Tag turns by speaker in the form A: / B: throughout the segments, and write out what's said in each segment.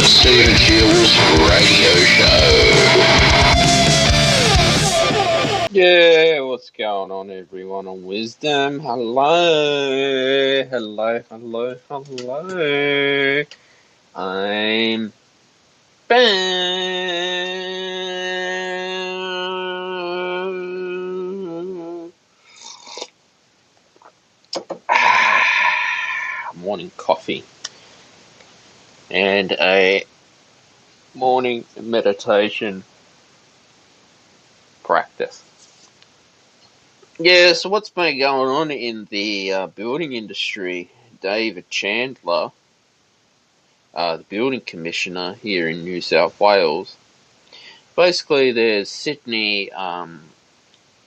A: Stephen Gill's radio show.
B: Yeah, what's going on, everyone on Wisdom? Hello, hello, hello, hello. I'm back. Morning coffee and a morning meditation practice. Yeah, so what's been going on in the building industry? David Chandler, the building commissioner here in New South Wales. Basically, there's Sydney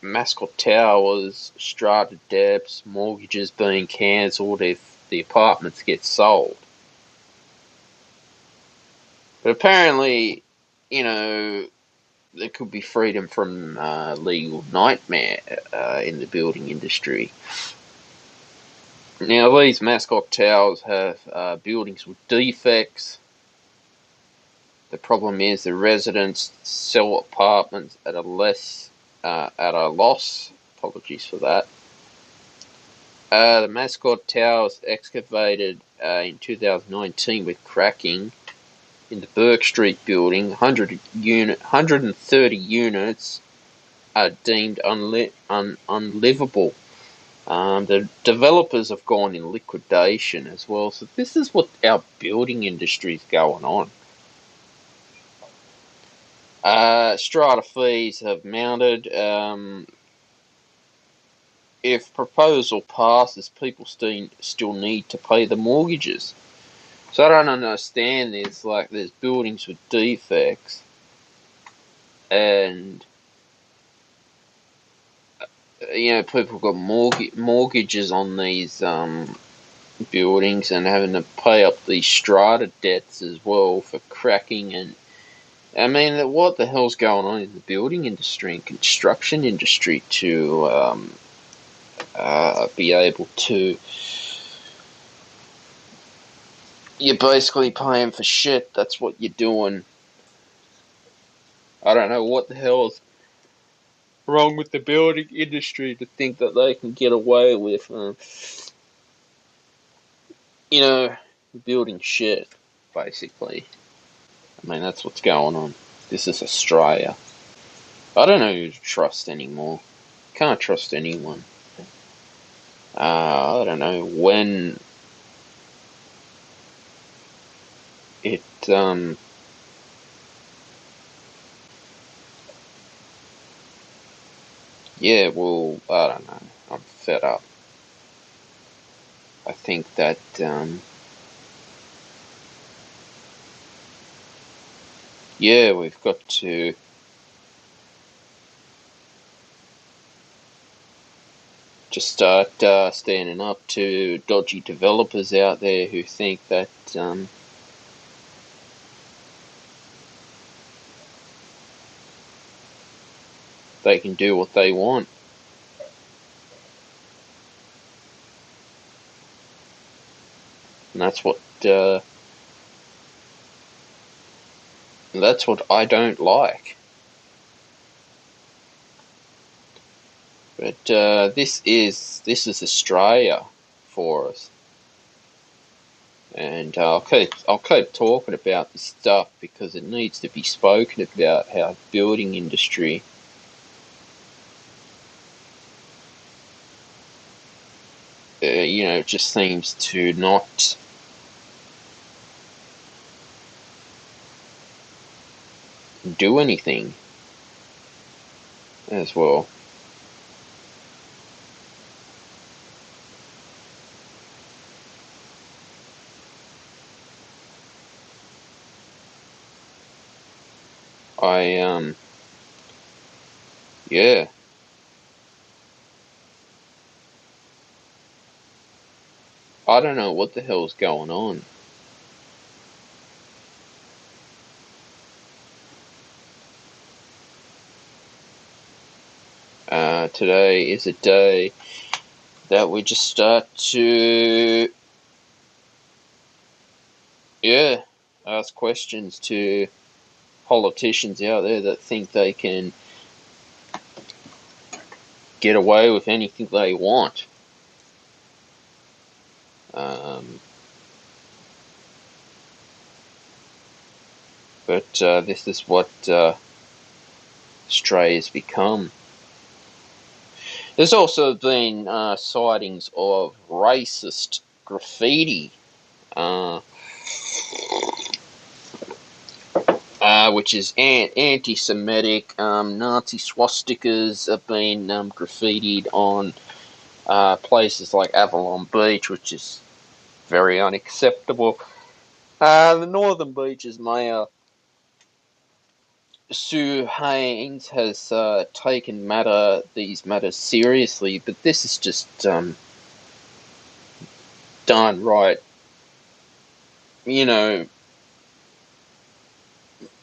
B: Mascot Towers, strata debts, mortgages being cancelled if the apartments get sold. But apparently, there could be freedom from legal nightmare in the building industry. Now, these Mascot Towers have buildings with defects. The problem is the residents sell apartments at a loss. Apologies for that. The Mascot Towers excavated in 2019 with cracking in the Burke Street building. 130 units are deemed unlivable. The developers have gone in liquidation as well. So this is what our building industry is going on. Strata fees have mounted. If proposal passes, people still need to pay the mortgages. So I don't understand this. Like, there's buildings with defects, and people got mortgages on these buildings and having to pay up these strata debts as well for cracking. And I mean, what the hell's going on in the building industry and construction industry to be able to? You're basically paying for shit. That's what you're doing. I don't know what the hell's wrong with the building industry to think that they can get away with, building shit, basically. I mean, that's what's going on. This is Australia. I don't know who to trust anymore. Can't trust anyone. I don't know when it, yeah, well, I don't know. I'm fed up. I think that, we've got to just start standing up to dodgy developers out there who think that they can do what they want. And that's what I don't like. But this is Australia for us, and I'll keep talking about this stuff because it needs to be spoken about. How building industry just seems to not do anything as well. I don't know what the hell's going on. Today is a day that we just start to ask questions to politicians out there that think they can get away with anything they want. But this is what Australia's become. There's also been sightings of racist graffiti, which is anti-Semitic. Nazi swastikas have been graffitied on places like Avalon Beach, which is very unacceptable. The Northern Beaches Mayor Sue Haynes has taken these matters seriously, but this is just done right,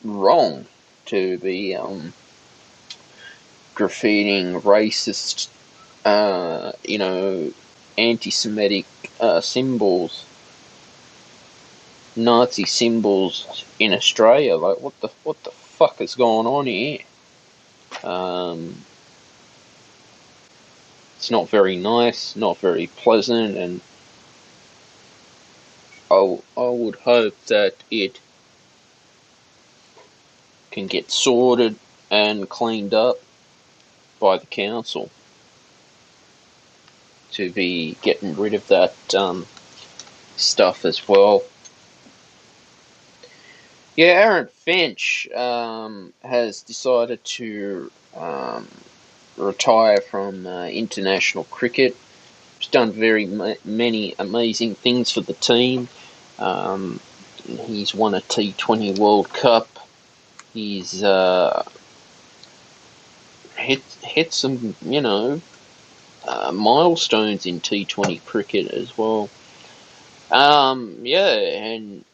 B: wrong to be graffitiing racist, anti-Semitic symbols, Nazi symbols in Australia. Like, what the fuck is going on here? It's not very nice, not very pleasant, and I would hope that it can get sorted and cleaned up by the council to be getting rid of that stuff as well. Yeah, Aaron Finch has decided to retire from international cricket. He's done very many amazing things for the team. He's won a T20 World Cup. He's hit some, milestones in T20 cricket as well. And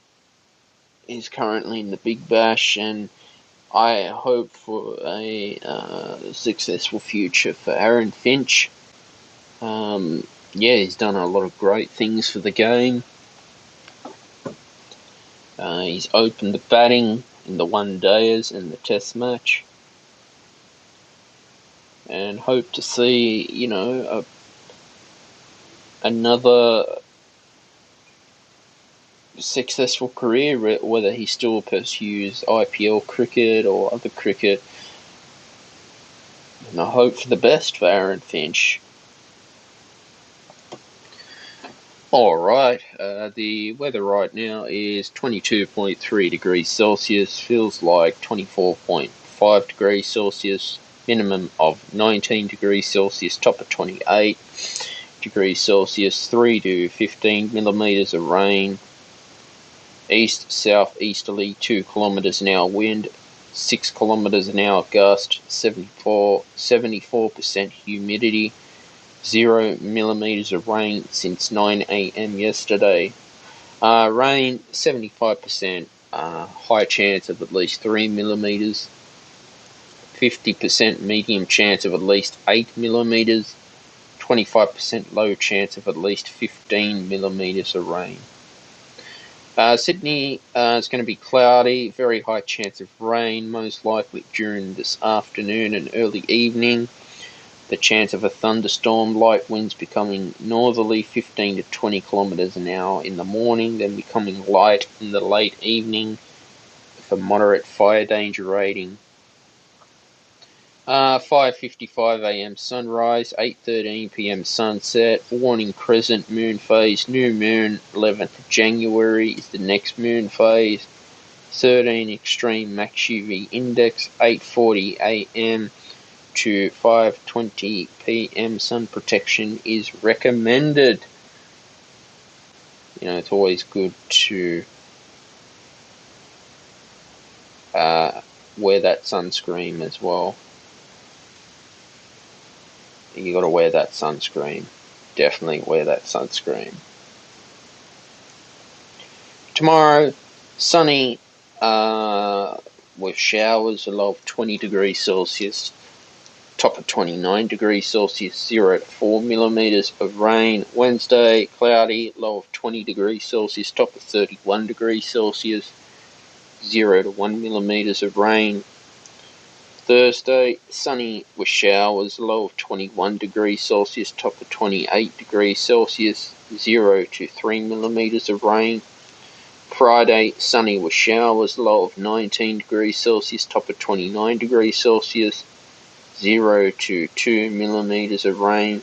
B: he's currently in the Big Bash, and I hope for a successful future for Aaron Finch. He's done a lot of great things for the game. He's opened the batting in the one-dayers and the test match. And hope to see, another successful career, whether he still pursues IPL cricket or other cricket. And I hope for the best for Aaron Finch. Alright, the weather right now is 22.3 degrees Celsius, feels like 24.5 degrees Celsius, minimum of 19 degrees Celsius, top of 28 degrees Celsius, 3 to 15 millimeters of rain, east-southeasterly 2 kilometers an hour wind, 6 kilometers an hour gust, 74% humidity, 0 millimeters of rain since 9 a.m. yesterday. Rain 75%, high chance of at least 3 millimeters, 50% medium chance of at least 8 millimeters, 25% low chance of at least 15 millimeters of rain. Sydney is going to be cloudy, very high chance of rain, most likely during this afternoon and early evening. The chance of a thunderstorm, light winds becoming northerly 15 to 20 kilometers an hour in the morning, then becoming light in the late evening with a moderate fire danger rating. 5:55 a.m. sunrise, 8:13 p.m. sunset, warning crescent moon phase, new moon 11th of January is the next moon phase, 13 extreme max UV index, 8:40 a.m. to 5:20 p.m. sun protection is recommended. It's always good to wear that sunscreen as well. You got to wear that sunscreen. Definitely wear that sunscreen. Tomorrow, sunny with showers, a low of 20 degrees Celsius, top of 29 degrees Celsius, 0 to 4 millimeters of rain. Wednesday, cloudy, low of 20 degrees Celsius, top of 31 degrees Celsius, 0 to 1 millimeters of rain. Thursday, sunny with showers, low of 21 degrees Celsius, top of 28 degrees Celsius, 0 to 3 millimeters of rain. Friday, sunny with showers, low of 19 degrees Celsius, top of 29 degrees Celsius, 0 to 2 millimeters of rain.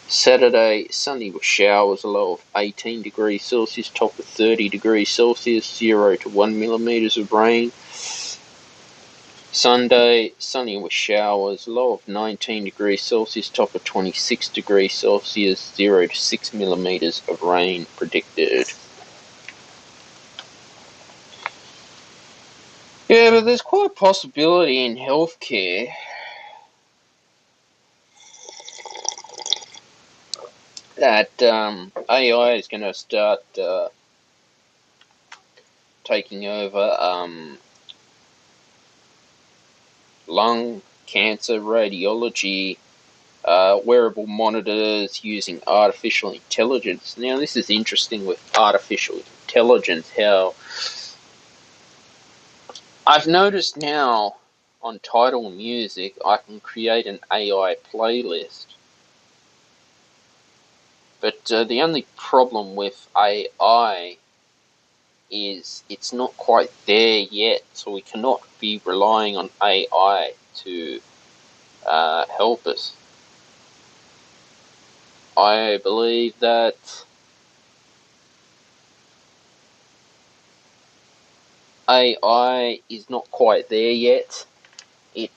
B: Saturday, sunny with showers, a low of 18 degrees Celsius, top of 30 degrees Celsius, 0 to 1 millimeters of rain. Sunday, sunny with showers, low of 19 degrees Celsius, top of 26 degrees Celsius, 0 to 6 millimeters of rain predicted. Yeah, but there's quite a possibility in healthcare that AI is going to start taking over lung cancer radiology, wearable monitors using artificial intelligence. Now, this is interesting with artificial intelligence, how I've noticed now on Tidal Music I can create an AI playlist. But the only problem with AI is it's not quite there yet, so we cannot be relying on AI to help us. I believe that AI is not quite there yet. It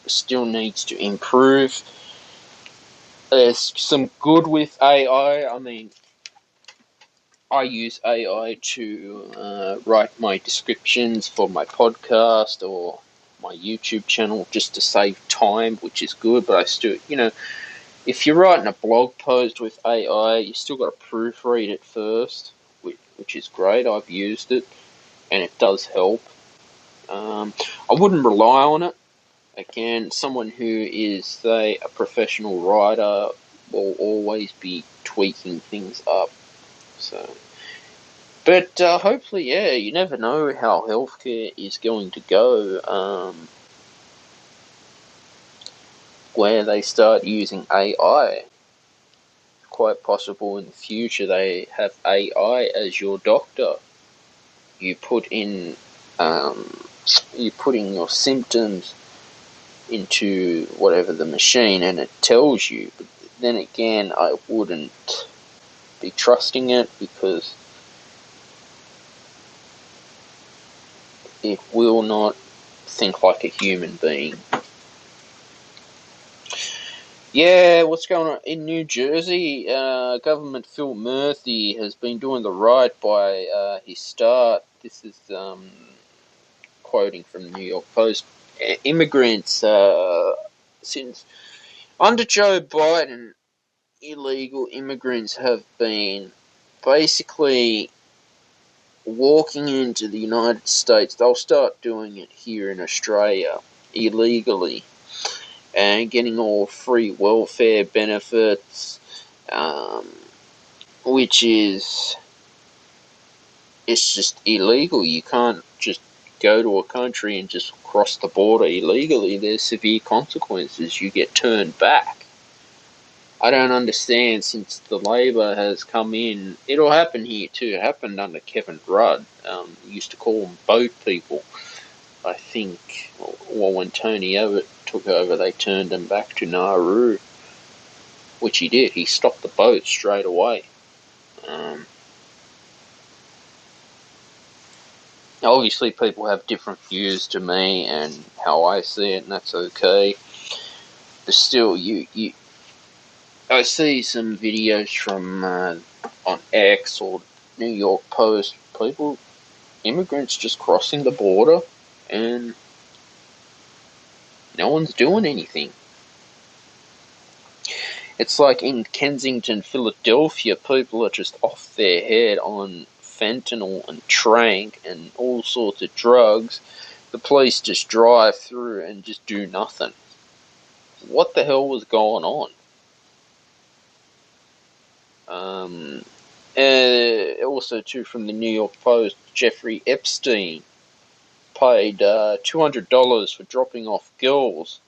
B: still needs to improve. There's some good with AI. I mean, I use AI to write my descriptions for my podcast or my YouTube channel just to save time, which is good. But I still, if you're writing a blog post with AI, you still got to proofread it first, which is great. I've used it, and it does help. I wouldn't rely on it. Again, someone who is, say, a professional writer will always be tweaking things up. So, but hopefully, yeah, you never know how healthcare is going to go. Where they start using AI, quite possible in the future they have AI as your doctor. You put in, your symptoms into whatever the machine, and it tells you. But then again, I wouldn't be trusting it because it will not think like a human being. Yeah, what's going on in New Jersey? Government Phil Murphy has been doing the right by his start. This is quoting from the New York Post. Immigrants, since under Joe Biden, illegal immigrants have been basically walking into the United States. They'll start doing it here in Australia illegally and getting all free welfare benefits, which is, it's just illegal. You can't just go to a country and just cross the border illegally. There's severe consequences. You get turned back. I don't understand, since the Labor has come in. It'll happen here too. It happened under Kevin Rudd. Used to call them boat people. I think, well, when Tony Abbott took over, they turned him back to Nauru, which he did. He stopped the boat straight away. Obviously, people have different views to me and how I see it, and that's okay. But still, I see some videos from on X or New York Post, immigrants just crossing the border, and no one's doing anything. It's like in Kensington, Philadelphia, people are just off their head on fentanyl and trank and all sorts of drugs. The police just drive through and just do nothing. What the hell was going on? Also, too, from the New York Post, Jeffrey Epstein. paid $200 for dropping off girls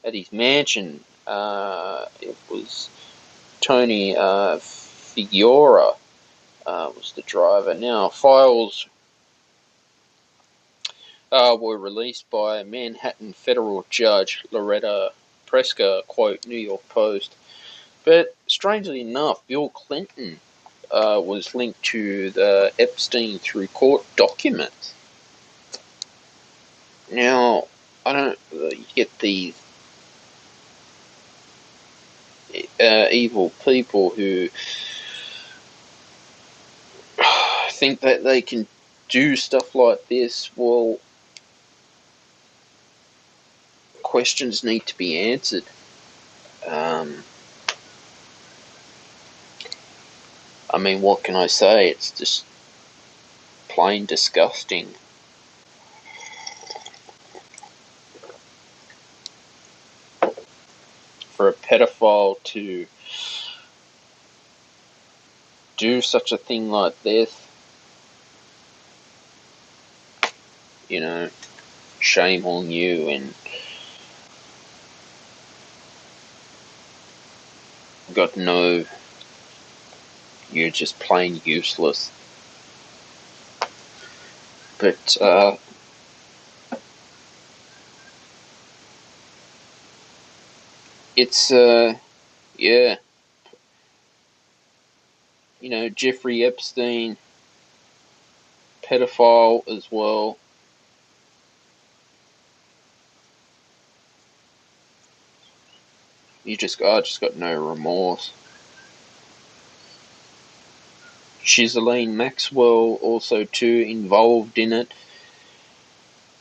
B: at his mansion. It was Tony Figueroa was the driver. Now, files were released by Manhattan federal judge Loretta Preska, quote New York Post. But strangely enough, Bill Clinton was linked to the Epstein through court documents. Now, I don't you get these evil people who think that they can do stuff like this. Well, questions need to be answered. I mean, what can I say? It's just plain disgusting. For a pedophile to do such a thing like this, shame on you. And you're just plain useless. But it's Jeffrey Epstein, pedophile as well. I just got no remorse. Ghislaine Maxwell also too involved in it.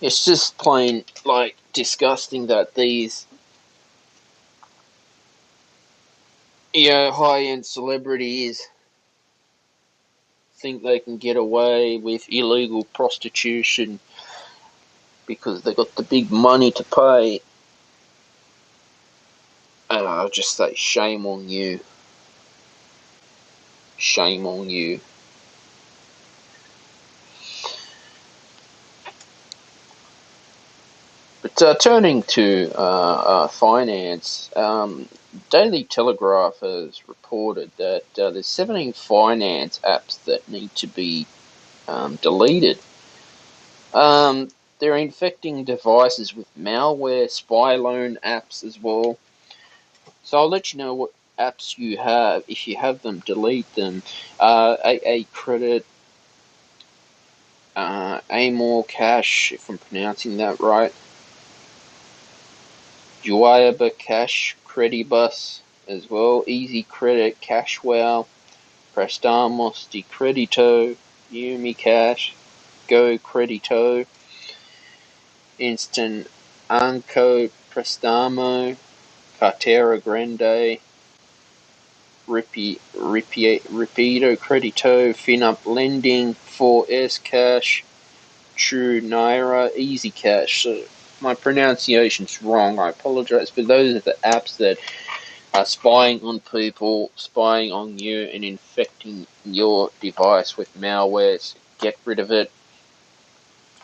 B: It's just plain disgusting that these high-end celebrities think they can get away with illegal prostitution because they got the big money to pay. And I'll just say, shame on you. Shame on you. But turning to finance, Daily Telegraph has reported that there's 17 finance apps that need to be deleted. They're infecting devices with malware, spy loan apps as well. So I'll let you know what apps you have. If you have them, delete them. AA Credit, Amor Cash, if I'm pronouncing that right. Juayaba Cash, Credibus as well. Easy Credit, Cashwell, Prestamos de Credito, Yumi Cash, Go Credito, Instant Anco Prestamo, Cartera Grande, Rapido Credito, FinUp Lending, 4S Cash, True Naira, Easy Cash. So my pronunciation's wrong, I apologize, but those are the apps that are spying on people, spying on you, and infecting your device with malware. So get rid of it.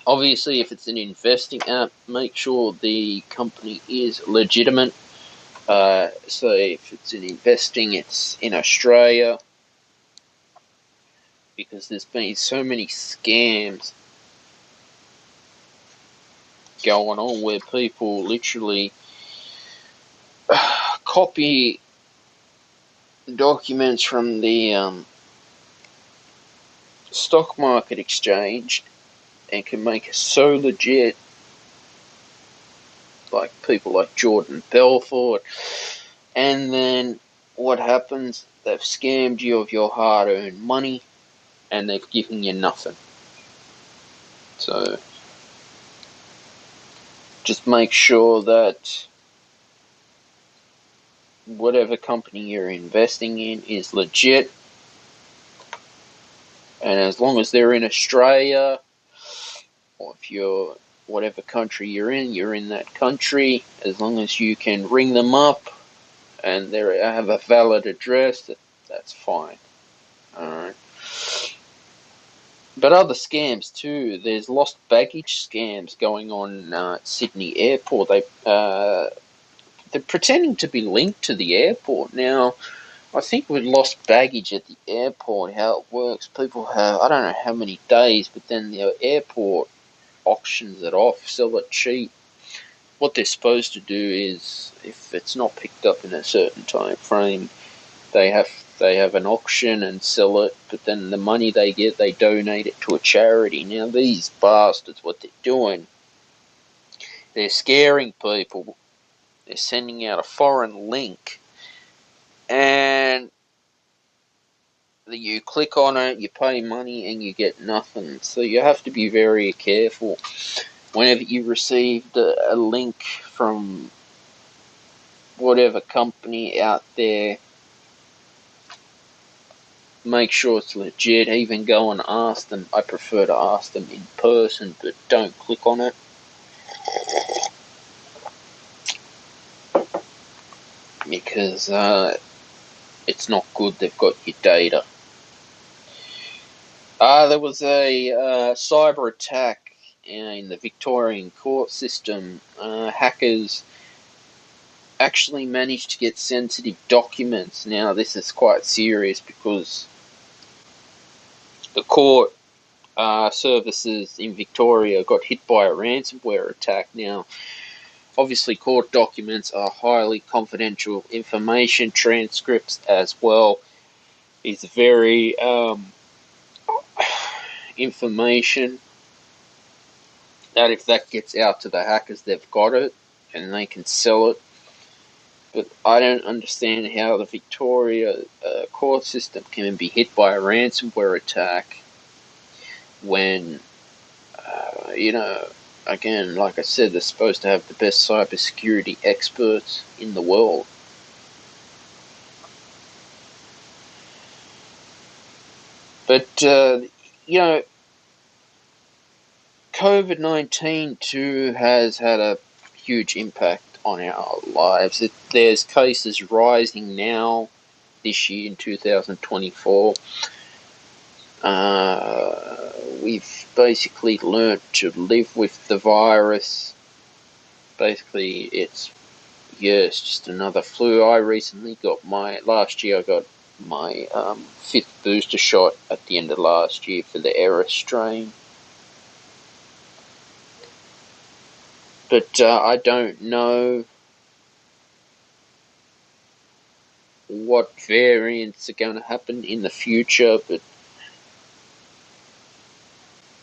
B: Obviously, if it's an investing app, make sure the company is legitimate. So if it's in investing, it's in Australia, because there's been so many scams going on where people literally copy documents from the stock market exchange and can make it so legit, like people like Jordan Belfort, and then what happens? They've scammed you of your hard-earned money and they've given you nothing. So just make sure that whatever company you're investing in is legit, and as long as they're in Australia, or if you're whatever country you're in that country, as long as you can ring them up and they have a valid address, that's fine. Alright. But other scams too. There's lost baggage scams going on at Sydney Airport. They're pretending to be linked to the airport. Now, I think with lost baggage at the airport, how it works, people have, I don't know how many days, but then the airport auctions it off, sell it cheap. What they're supposed to do is, if it's not picked up in a certain time frame, they have an auction and sell it, but then the money they get, they donate it to a charity. Now, these bastards, what they're doing, they're scaring people. They're sending out a foreign link, and you click on it, you pay money, and you get nothing. So you have to be very careful whenever you receive a link from whatever company out there. Make sure it's legit. Even go and ask them. I prefer to ask them in person, but don't click on it. Because it's not good. They've got your data. There was a cyber attack in the Victorian court system. Hackers actually managed to get sensitive documents. Now, this is quite serious because the court services in Victoria got hit by a ransomware attack. Now, obviously, court documents are highly confidential information. Transcripts as well is very information that if that gets out to the hackers, they've got it and they can sell it. But I don't understand how the Victoria court system can be hit by a ransomware attack when, again, like I said, they're supposed to have the best cybersecurity experts in the world. But, COVID-19 too has had a huge impact on our lives. There's cases rising now this year in 2024. We've basically learnt to live with the virus. Basically, it's just another flu. Last year I got my 5th booster shot at the end of last year for the Era strain. But I don't know what variants are going to happen in the future, but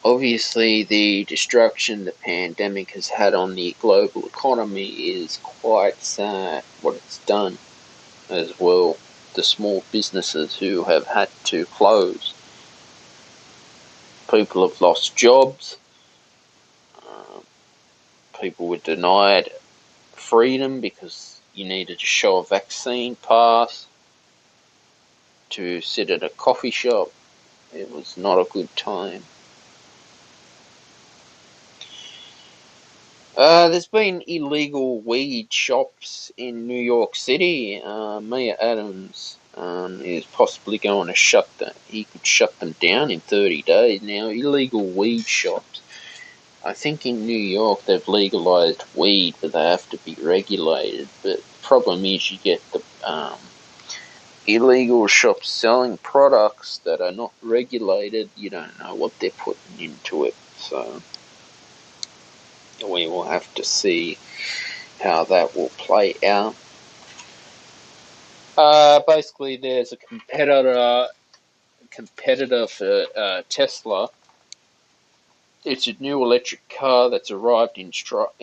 B: obviously the destruction the pandemic has had on the global economy is quite sad, what it's done as well. The small businesses who have had to close. People have lost jobs. People were denied freedom because you needed to show a vaccine pass to sit at a coffee shop. It was not a good time. There's been illegal weed shops in New York City. Mayor Adams is possibly going to he could shut them down in 30 days. Now, illegal weed shops. I think in New York they've legalized weed, but they have to be regulated. But the problem is you get the illegal shops selling products that are not regulated. You don't know what they're putting into it. So we will have to see how that will play out. Basically, there's a competitor for Tesla. It's a new electric car that's arrived in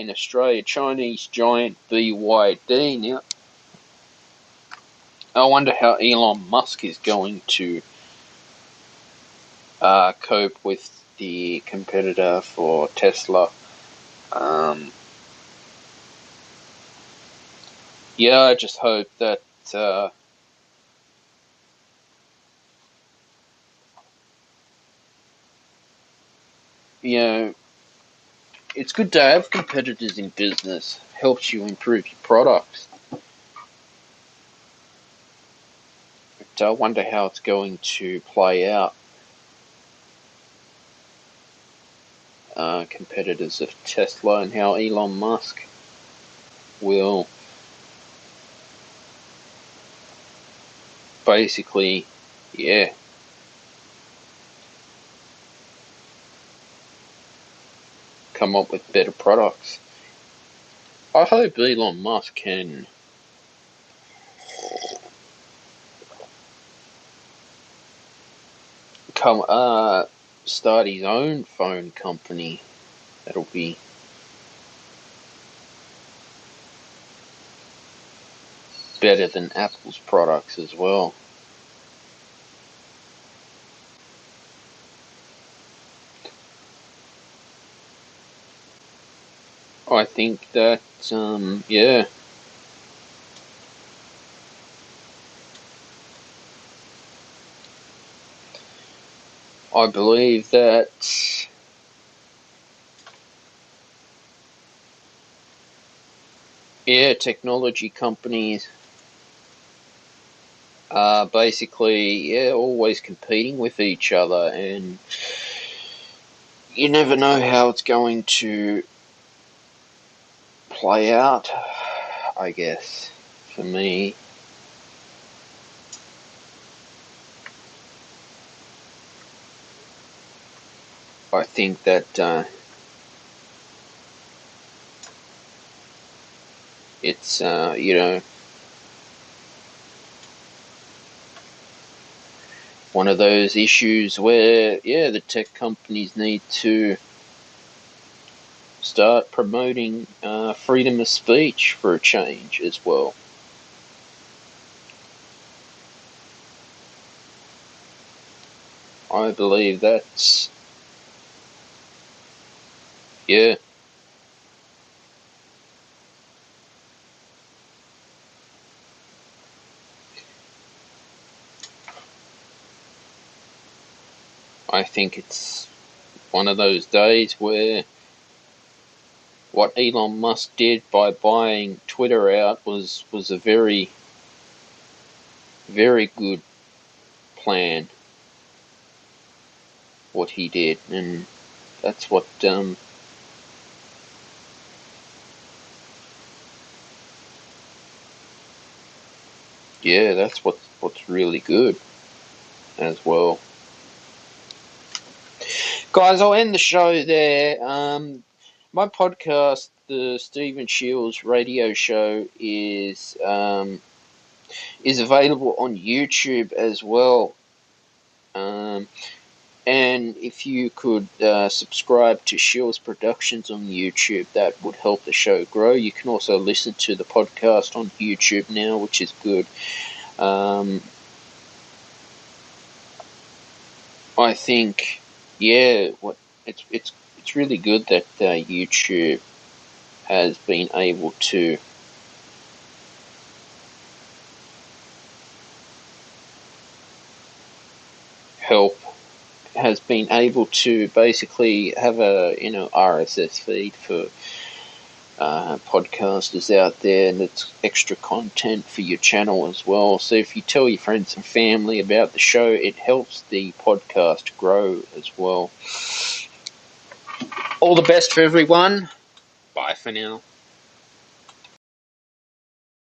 B: Australia. Chinese giant BYD. Now, I wonder how Elon Musk is going to cope with the competitor for Tesla. I just hope that it's good to have competitors in business. Helps you improve your products. But I wonder how it's going to play out. competitors of Tesla, and how Elon Musk will basically, come up with better products. I hope Elon Musk can start his own phone company. That'll be better than Apple's products as well. I think that, I believe that technology companies are basically, always competing with each other, and you never know how it's going to play out, I guess, for me. I think that it's, one of those issues where, the tech companies need to start promoting freedom of speech for a change as well. I believe that's, I think it's one of those days where what Elon Musk did by buying Twitter out was a very, very good plan, what he did, and that's what, that's what's really good as well. Guys, I'll end the show there. My podcast, the Stephen Shields Radio Show, is available on YouTube as well. And if you could subscribe to Shields Productions on YouTube, that would help the show grow. You can also listen to the podcast on YouTube now, which is good. I think, it's really good that YouTube has been able to help, has been able to basically have a RSS feed for podcasters out there, and it's extra content for your channel as well. So if you tell your friends and family about the show, it helps the podcast grow as well. All the best for everyone. Bye for now.